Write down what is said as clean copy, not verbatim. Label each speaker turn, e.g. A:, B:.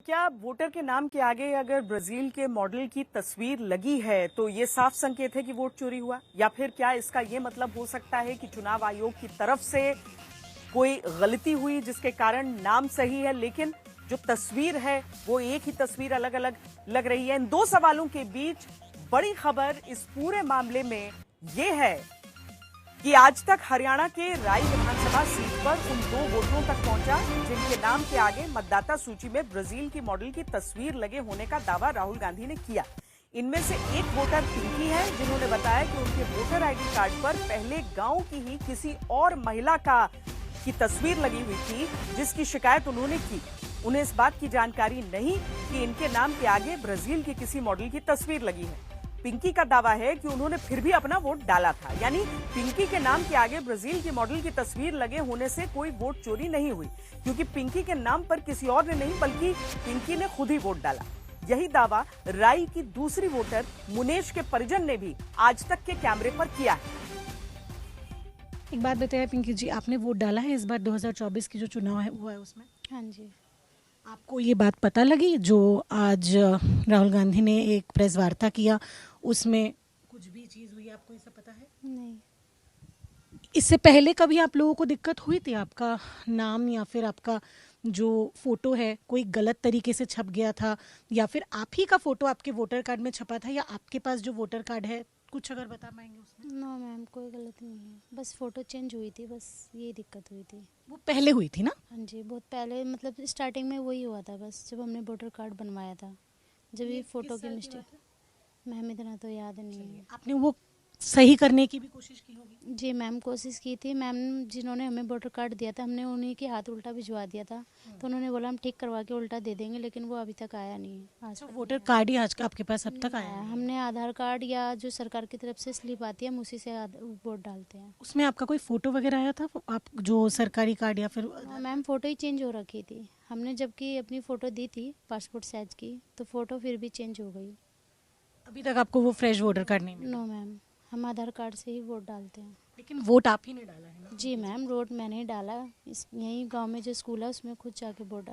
A: क्या वोटर के नाम के आगे अगर ब्राजील के मॉडल की तस्वीर लगी है तो ये साफ संकेत है कि वोट चोरी हुआ, या फिर क्या इसका ये मतलब हो सकता है कि चुनाव आयोग की तरफ से कोई गलती हुई जिसके कारण नाम सही है लेकिन जो तस्वीर है वो एक ही तस्वीर अलग अलग लग रही है। इन दो सवालों के बीच बड़ी खबर इस पूरे मामले में ये है कि आज तक हरियाणा के राई विधानसभा सीट पर उन दो वोटरों तक पहुंचा जिनके नाम के आगे मतदाता सूची में ब्राजील की मॉडल की तस्वीर लगे होने का दावा राहुल गांधी ने किया। इनमें से एक वोटर पिंकी है जिन्होंने बताया कि उनके वोटर आईडी कार्ड पर पहले गांव की ही किसी और महिला की तस्वीर लगी हुई थी जिसकी शिकायत उन्होंने की। उन्हें इस बात की जानकारी नहीं कि इनके नाम के आगे ब्राजील की किसी मॉडल की तस्वीर लगी है। पिंकी का दावा है कि उन्होंने फिर भी अपना वोट डाला था, यानी पिंकी के नाम के आगे ब्राजील की मॉडल की तस्वीर लगे होने से कोई वोट चोरी नहीं हुई, क्योंकि पिंकी के नाम पर किसी और ने नहीं बल्कि पिंकी ने खुद ही वोट डाला। यही दावा राई की दूसरी वोटर मुनेश के परिजन ने भी आज तक के कैमरे पर किया है।
B: एक बात बताइए पिंकी जी, आपने वोट डाला है इस बार 2024 की जो चुनाव है हुआ है उसमें?
C: हाँ जी।
B: आपको ये बात पता लगी जो आज राहुल गांधी ने एक प्रेस वार्ता किया उसमें कुछ भी चीज हुई, आपको ये सब पता है?
C: नहीं।
B: इससे पहले कभी आप लोगों को दिक्कत हुई थी? आपका नाम या फिर आपका जो फोटो है कोई गलत तरीके से छप गया था, या फिर आप ही का फोटो आपके वोटर कार्ड में छपा था, या आपके पास जो वोटर कार्ड है कुछ अगर बता पाएंगे उसमें?
C: नो मैम, कोई गलत नहीं है, बस फ़ोटो चेंज हुई थी, बस यही दिक्कत हुई थी।
B: वो पहले हुई थी ना?
C: हाँ जी, बहुत पहले, मतलब स्टार्टिंग में वही हुआ था, बस जब हमने वोटर कार्ड बनवाया था, जब ये फ़ोटो की मिस्टेक। मैम इतना तो याद नहीं है।
B: आपने वो सही करने की भी कोशिश की होगी?
C: जी मैम, कोशिश की थी। मैम जिन्होंने हमें वोटर कार्ड दिया था, हमने उन्हीं के हाथ उल्टा भिजवा दिया था, तो उन्होंने बोला हम ठीक करवा के उल्टा दे देंगे, लेकिन वो अभी तक आया नहीं है। आज तक
B: वोटर कार्ड ही आज का आपके पास अब तक आया है?
C: हमने आधार कार्ड या जो सरकार की तरफ से स्लिप आती है हम उसी से वोट डालते हैं।
B: उसमें आपका कोई फोटो वगैरह आया था, आप जो सरकारी कार्ड या फिर?
C: मैम फ़ोटो ही चेंज हो रखी थी हमने, जबकि अपनी फ़ोटो दी थी पासपोर्ट साइज की, तो फ़ोटो फिर भी चेंज हो गई।
B: अभी तक आपको वो फ्रेश वोटर कार्ड नहीं मिला?
C: नो मैम, हम आधार कार्ड से ही वोट डालते हैं।
B: लेकिन वोट आप ही ने डाला है ना?
C: जी मैम, वोट मैंने ही डाला, इस यहीं गांव में जो स्कूल है उसमें खुद जाके वोट